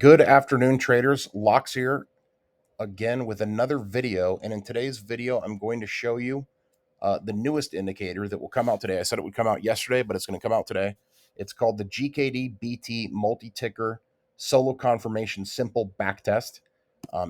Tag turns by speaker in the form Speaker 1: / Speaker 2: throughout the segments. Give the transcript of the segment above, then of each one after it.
Speaker 1: Good afternoon, traders. Loxx here again with another video. And in today's video, I'm going to show you the newest indicator that will come out today. I said it would come out yesterday, but it's going to come out today. It's called the GKD-BT Multi-Ticker Solo Confirmation Simple Backtest.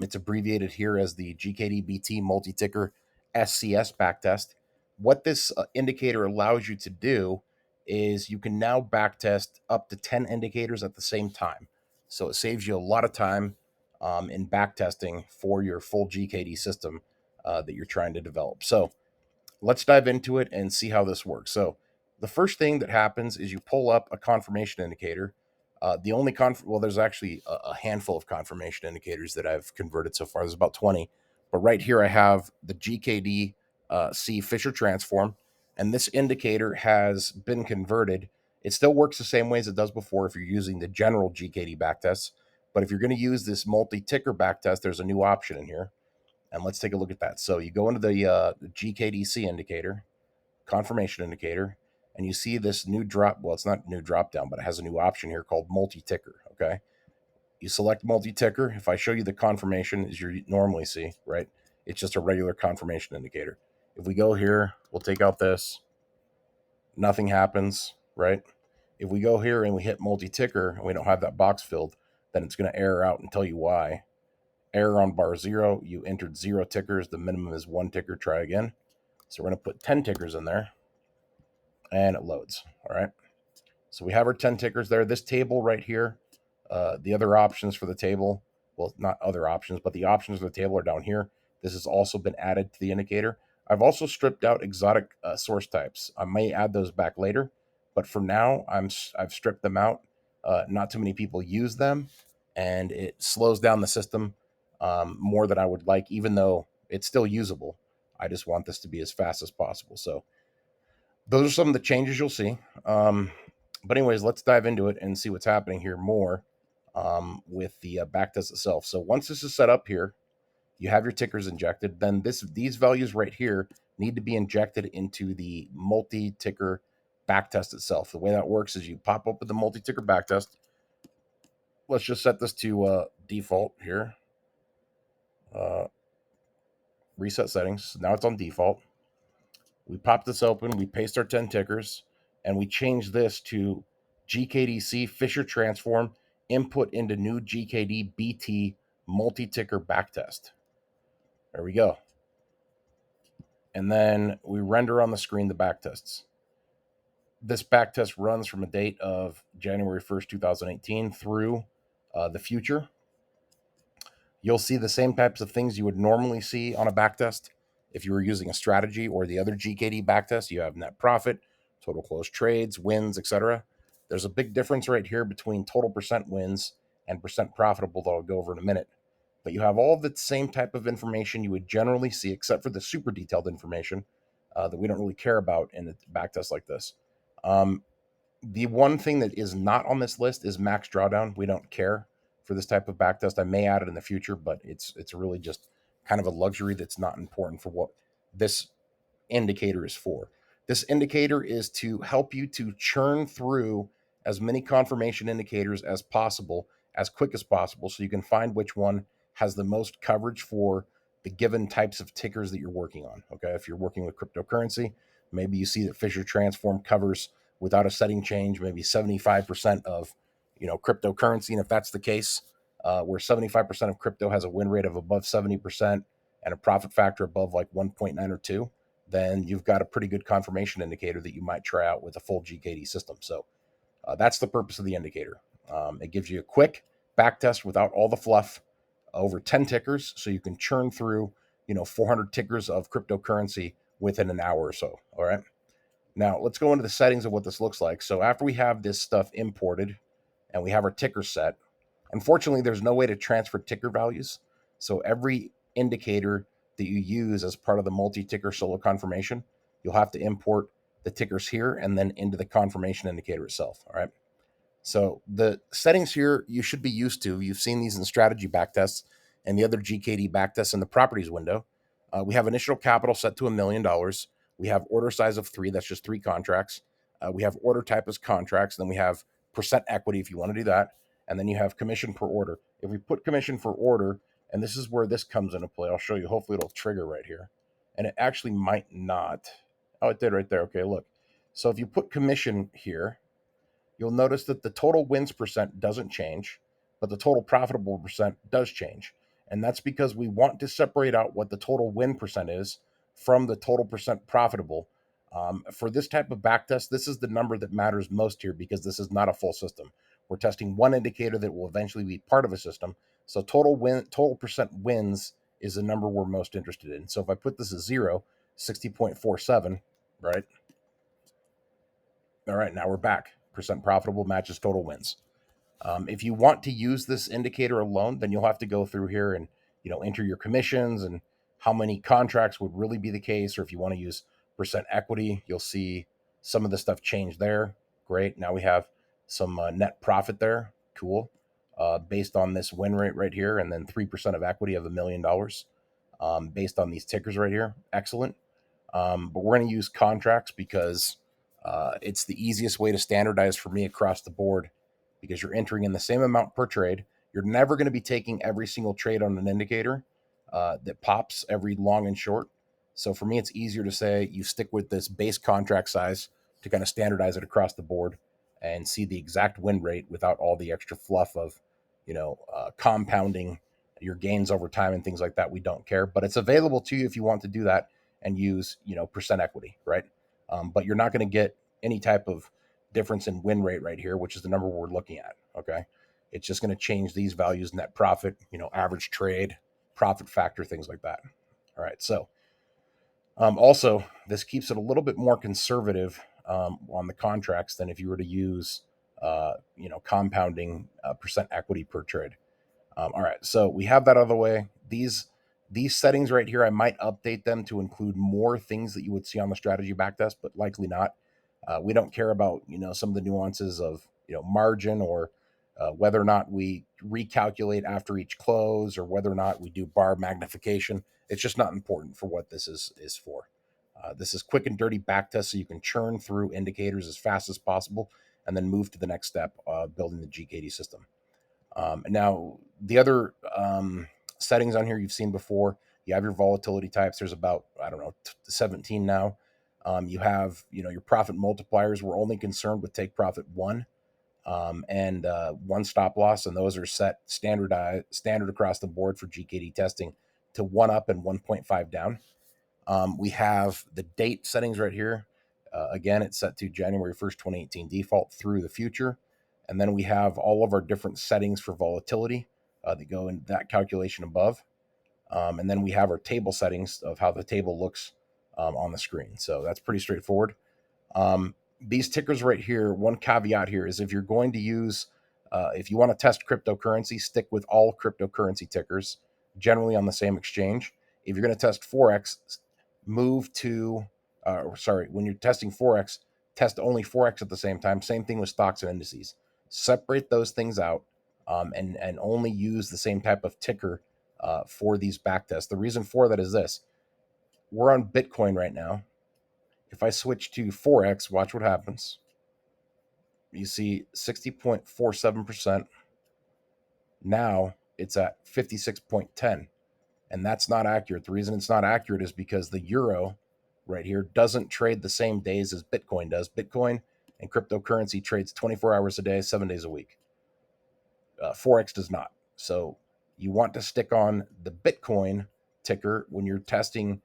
Speaker 1: It's abbreviated here as the GKD-BT Multi-Ticker SCS Backtest. What this indicator allows you to do is you can now backtest up to 10 indicators at the same time. So it saves you a lot of time in backtesting for your full GKD system that you're trying to develop. So let's dive into it and see how this works. So the first thing that happens is you pull up a confirmation indicator. The only well, there's actually a handful of confirmation indicators that I've converted so far. There's about 20, but right here I have the GKD C Fisher transform, and this indicator has been converted. It still works the same way as it does before if you're using the general GKD backtests, but if you're going to use this multi-ticker backtest, there's a new option in here. And let's take a look at that. So you go into the GKDC indicator, confirmation indicator, and you see this new drop. Well, it's not new drop down, but it has a new option here called multi-ticker. Okay. You select multi-ticker. If I show you the confirmation as you normally see, right? It's just a regular confirmation indicator. If we go here, we'll take out this. Nothing happens, right? If we go here and we hit multi-ticker and we don't have that box filled, then it's going to error out and tell you why. Error on bar 0, you entered 0 tickers. The minimum is 1 ticker. Try again. So we're going to put 10 tickers in there, and it loads. All right. So we have our 10 tickers there. This table right here, the other options for the table, well, not other options, but the options for the table are down here. This has also been added to the indicator. I've also stripped out exotic source types. I may add those back later, but for now, I've stripped them out. Not too many people use them, and it slows down the system more than I would like, even though it's still usable. I just want this to be as fast as possible. So those are some of the changes you'll see. But anyways, let's dive into it and see what's happening here more with the backtest itself. So once this is set up here, you have your tickers injected. Then these values right here need to be injected into the multi-ticker backtest itself. The way that works is you pop up with the multi-ticker backtest. Let's just set this to default here. Reset settings. Now it's on default. We pop this open, we paste our 10 tickers, and we change this to GKDC Fisher transform input into new GKD-BT multi-ticker backtest. There we go. And then we render on the screen the backtests. This backtest runs from a date of January 1st, 2018 through the future. You'll see the same types of things you would normally see on a backtest. If you were using a strategy or the other GKD backtest, you have net profit, total closed trades, wins, etc. There's a big difference right here between total percent wins and percent profitable that I'll go over in a minute. But you have all the same type of information you would generally see, except for the super detailed information that we don't really care about in a backtest like this. The one thing that is not on this list is max drawdown. We don't care for this type of backtest. I may add it in the future, but it's really just kind of a luxury that's not important for what this indicator is for. This indicator is to help you to churn through as many confirmation indicators as possible, as quick as possible, so you can find which one has the most coverage for the given types of tickers that you're working on. Okay, if you're working with cryptocurrency, maybe you see that Fisher Transform covers without a setting change maybe 75% of cryptocurrency, and if that's the case, where 75% of crypto has a win rate of above 70% and a profit factor above like 1.9 or 2, then you've got a pretty good confirmation indicator that you might try out with a full GKD system. So that's the purpose of the indicator. It gives you a quick backtest without all the fluff over 10 tickers, so you can churn through 400 tickers of cryptocurrency within an hour or so. All right. Now let's go into the settings of what this looks like. So after we have this stuff imported and we have our ticker set, unfortunately, there's no way to transfer ticker values. So every indicator that you use as part of the multi-ticker solo confirmation, you'll have to import the tickers here and then into the confirmation indicator itself. All right. So the settings here you should be used to. You've seen these in strategy backtests and the other GKD backtests in the properties window. We have initial capital set to $1 million. We have order size of 3. That's just 3 contracts. We have order type as contracts. Then we have percent equity if you want to do that. and then you have commission per order. If we put commission for order, and this is where this comes into play, I'll show you. Hopefully it'll trigger right here. And it actually might not. Oh, it did right there. Okay, look. So if you put commission here, you'll notice that the total wins percent doesn't change, but the total profitable percent does change. And that's because we want to separate out what the total win percent is from the total percent profitable. For this type of backtest, this is the number that matters most here because this is not a full system. We're testing one indicator that will eventually be part of a system. So total percent wins is the number we're most interested in. So if I put this as 0, 60.47, right? All right, now we're back. Percent profitable matches total wins. If you want to use this indicator alone, then you'll have to go through here and enter your commissions and how many contracts would really be the case. Or if you want to use percent equity, you'll see some of the stuff change there. Great. Now we have some net profit there. Cool. Based on this win rate right here, and then 3% of equity of $1 million based on these tickers right here. Excellent. But we're going to use contracts because it's the easiest way to standardize for me across the board because you're entering in the same amount per trade. You're never going to be taking every single trade on an indicator that pops every long and short. So for me, it's easier to say you stick with this base contract size to kind of standardize it across the board and see the exact win rate without all the extra fluff of, compounding your gains over time and things like that. We don't care, but it's available to you if you want to do that and use, percent equity, right? But you're not going to get any type of difference in win rate right here, which is the number we're looking at. Okay. It's just going to change these values, net profit, average trade, profit factor, things like that. All right. So, also, this keeps it a little bit more conservative on the contracts than if you were to use, compounding percent equity per trade. All right, so we have that out of the way. These settings right here, I might update them to include more things that you would see on the strategy backtest, but likely not. We don't care about some of the nuances of margin or whether or not we recalculate after each close or whether or not we do bar magnification. It's just not important for what this is for. This is quick and dirty backtest, so you can churn through indicators as fast as possible and then move to the next step, building the GKD system. Now, the other settings on here you've seen before. You have your volatility types. There's about, I don't know, 17 now. You have, your profit multipliers. We're only concerned with take profit 1 and 1 stop loss, and those are set standard across the board for GKD testing to 1 up and 1.5 down. We have the date settings right here. Again, it's set to January 1st, 2018 default through the future. And then we have all of our different settings for volatility that go in that calculation above. And then we have our table settings of how the table looks on the screen. So that's pretty straightforward. These tickers right here, one caveat here is if you're going to use, if you want to test cryptocurrency, stick with all cryptocurrency tickers, generally on the same exchange. If you're going to test Forex, move to, when you're testing Forex, test only Forex at the same time. Same thing with stocks and indices. Separate those things out and only use the same type of ticker for these backtests. The reason for that is this. We're on Bitcoin right now. If I switch to Forex, watch what happens. You see 60.47%. Now it's at 56.10. And that's not accurate. The reason it's not accurate is because the euro right here doesn't trade the same days as Bitcoin does. Bitcoin and cryptocurrency trades 24 hours a day, 7 days a week. Forex does not. So you want to stick on the Bitcoin ticker when you're testing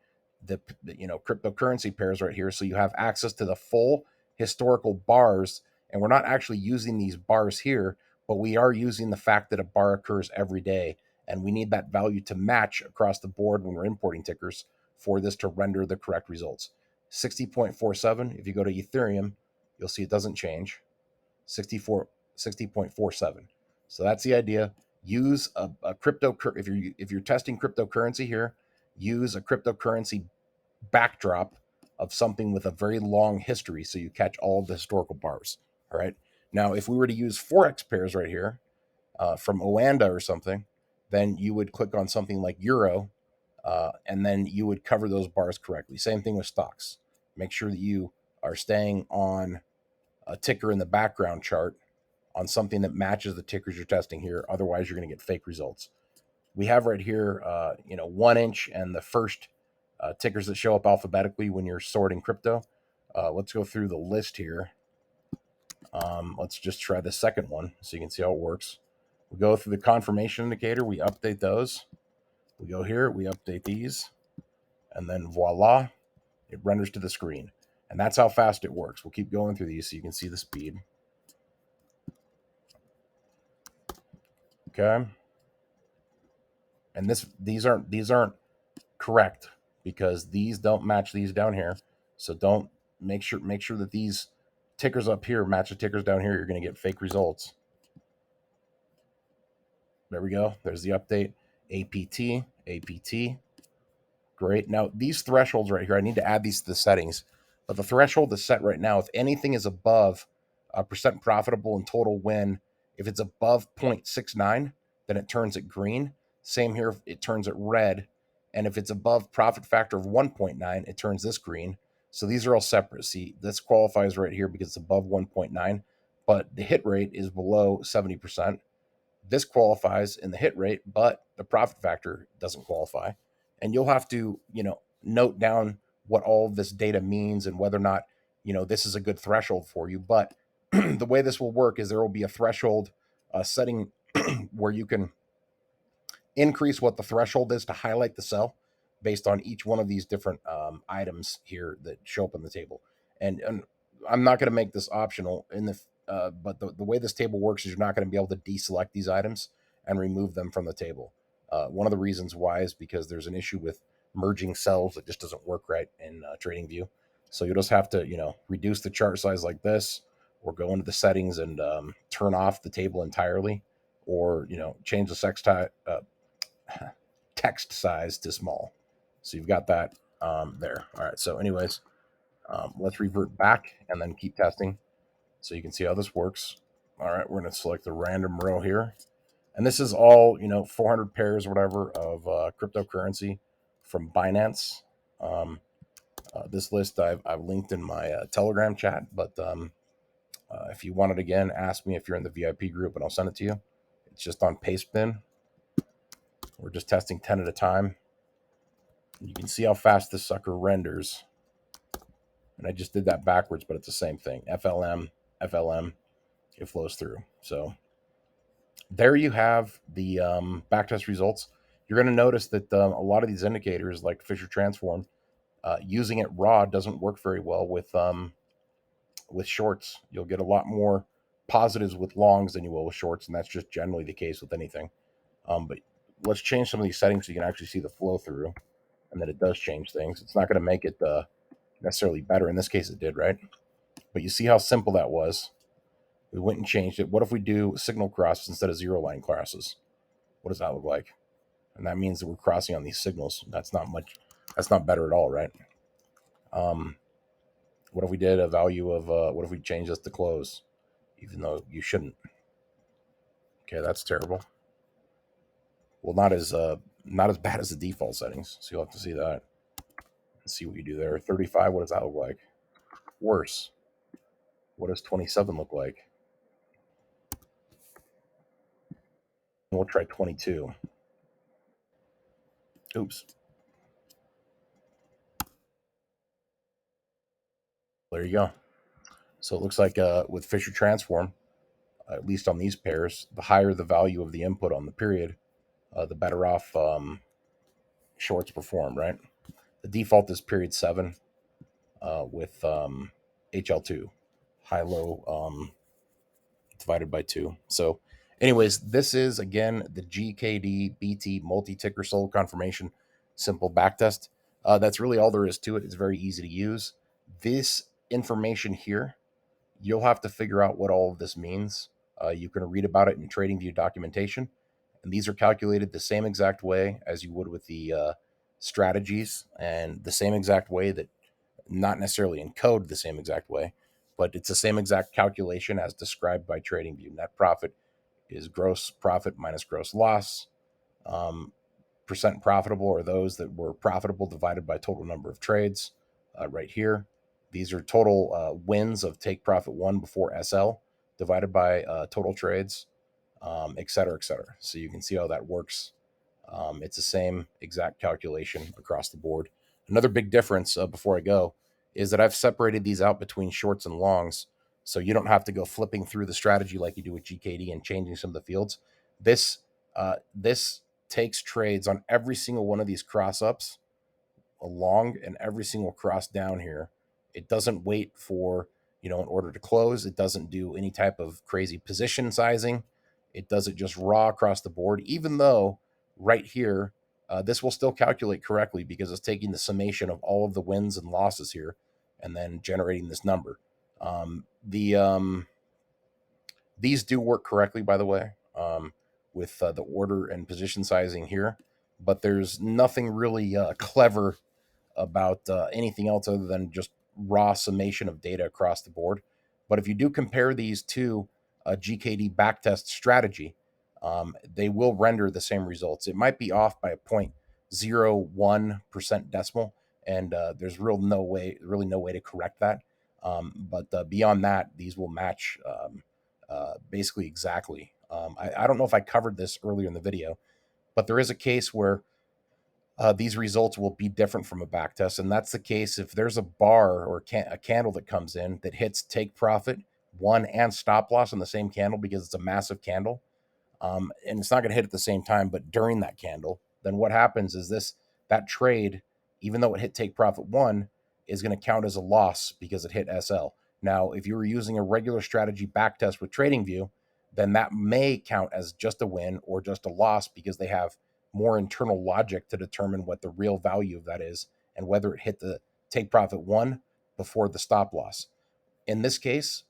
Speaker 1: the cryptocurrency pairs right here, so you have access to the full historical bars. And we're not actually using these bars here, but we are using the fact that a bar occurs every day, and we need that value to match across the board when we're importing tickers for this to render the correct results. 60.47. If you go to Ethereum, you'll see it doesn't change. 60.47. So that's the idea. Use a crypto. If you're testing cryptocurrency here, use a cryptocurrency backdrop of something with a very long history, so you catch all of the historical bars. All right. Now, if we were to use Forex pairs right here from Oanda or something, then you would click on something like Euro, and then you would cover those bars correctly. Same thing with stocks. Make sure that you are staying on a ticker in the background chart on something that matches the tickers you're testing here. Otherwise, you're going to get fake results. We have right here, 1 inch and the first tickers that show up alphabetically when you're sorting crypto. Let's go through the list here. Let's just try the second one so you can see how it works. We go through the confirmation indicator. We update those. We go here. We update these. And then voila, it renders to the screen. And that's how fast it works. We'll keep going through these so you can see the speed. Okay. And these aren't correct because these don't match these down here. So don't make sure that these tickers up here match the tickers down here. You're going to get fake results. There we go. There's the update. APT. Great. Now, these thresholds right here, I need to add these to the settings. But the threshold is set right now. If anything is above percent profitable and total win, if it's above 0.69, then it turns it green. Same here, it turns it red. And if it's above profit factor of 1.9, it turns this green. So these are all separate. See, this qualifies right here because it's above 1.9, but the hit rate is below 70%. This qualifies in the hit rate, but the profit factor doesn't qualify. And you'll have to, note down what all of this data means and whether or not, this is a good threshold for you. But the way this will work is there will be a threshold setting where you can increase what the threshold is to highlight the cell based on each one of these different items here that show up on the table. And I'm not going to make this optional but the way this table works is you're not going to be able to deselect these items and remove them from the table. One of the reasons why is because there's an issue with merging cells that just doesn't work right in TradingView. So you'll just have to, reduce the chart size like this, or go into the settings and turn off the table entirely, or change the text size to small. So you've got that there. All right. So, anyways, let's revert back and then keep testing so you can see how this works. All right, we're going to select the random row here. And this is all, 400 pairs or whatever of cryptocurrency from Binance. This list I've linked in my Telegram chat, but if you want it again, ask me if you're in the VIP group and I'll send it to you. It's just on Pastebin. We're just testing 10 at a time. You can see how fast this sucker renders. And I just did that backwards, but it's the same thing. FLM, it flows through. So there you have the backtest results. You're going to notice that a lot of these indicators, like Fisher Transform, using it raw doesn't work very well with shorts. You'll get a lot more positives with longs than you will with shorts, and that's just generally the case with anything. But let's change some of these settings so you can actually see the flow through, and that it does change things. It's not going to make it necessarily better. In this case, it did, right? But you see how simple that was. We went and changed it. What if we do signal crosses instead of zero line crosses? What does that look like? And that means that we're crossing on these signals. That's not better at all, right? What if we did a value of, what if we change this to close, even though you shouldn't? Okay, that's terrible. Well, not as bad as the default settings. So you'll have to see that and see what you do there. 35, what does that look like? Worse. What does 27 look like? We'll try 22. Oops. There you go. So it looks like with Fisher Transform, at least on these pairs, the higher the value of the input on the period, the better off shorts perform, right? The default is period 7 with HL2, high-low divided by 2. So anyways, this is, again, the GKD-BT Multi-Ticker Solo Confirmation Simple Backtest. That's really all there is to it. It's very easy to use. This information here, you'll have to figure out what all of this means. You can read about it in TradingView documentation. And these are calculated the same exact way as you would with the strategies, and the same exact way that, not necessarily in code the same exact way, but it's the same exact calculation as described by TradingView. Net profit is gross profit minus gross loss. Percent profitable are those that were profitable divided by total number of trades right here. These are total wins of take profit 1 before SL. divided by total trades, et cetera, et cetera. So you can see how that works. It's the same exact calculation across the board. Another big difference before I go is that I've separated these out between shorts and longs, so you don't have to go flipping through the strategy like you do with GKD and changing some of the fields. This takes trades on every single one of these cross ups along and every single cross down here. It doesn't wait for, an order to close. It doesn't do any type of crazy position sizing. It does it just raw across the board, even though right here, this will still calculate correctly because it's taking the summation of all of the wins and losses here and then generating this number. These do work correctly, by the way, with the order and position sizing here, but there's nothing really clever about anything else other than just raw summation of data across the board. But if you do compare these to a GKD backtest strategy, they will render the same results. It might be off by a 0.01% decimal, and there's really no way to correct that. But beyond that, these will match basically exactly. I don't know if I covered this earlier in the video, but there is a case where these results will be different from a back test. And that's the case if there's a bar or a candle that comes in that hits take profit, one, and stop loss on the same candle because it's a massive candle. And it's not going to hit at the same time, but during that candle, then what happens is that trade, even though it hit take profit one, is going to count as a loss because it hit SL. Now, if you were using a regular strategy backtest with TradingView, then that may count as just a win or just a loss because they have more internal logic to determine what the real value of that is and whether it hit the take profit one before the stop loss. In this case,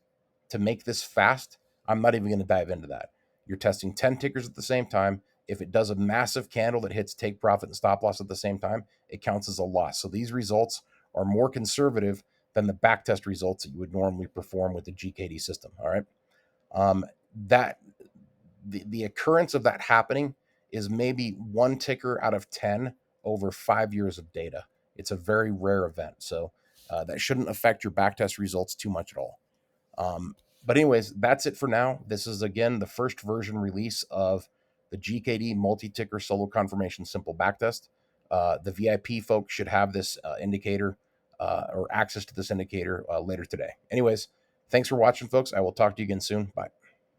Speaker 1: to make this fast, I'm not even going to dive into that. You're testing 10 tickers at the same time. If it does a massive candle that hits take profit and stop loss at the same time, it counts as a loss. So these results are more conservative than the backtest results that you would normally perform with the GKD system. All right. That the occurrence of that happening is maybe one ticker out of 10 over 5 years of data. It's a very rare event. So that shouldn't affect your backtest results too much at all. But anyways, that's it for now. This is, again, the first version release of the GKD Multi-Ticker Solo Confirmation Simple Backtest. The VIP folks should have this indicator or access to this indicator later today. Anyways, thanks for watching, folks. I will talk to you again soon. Bye.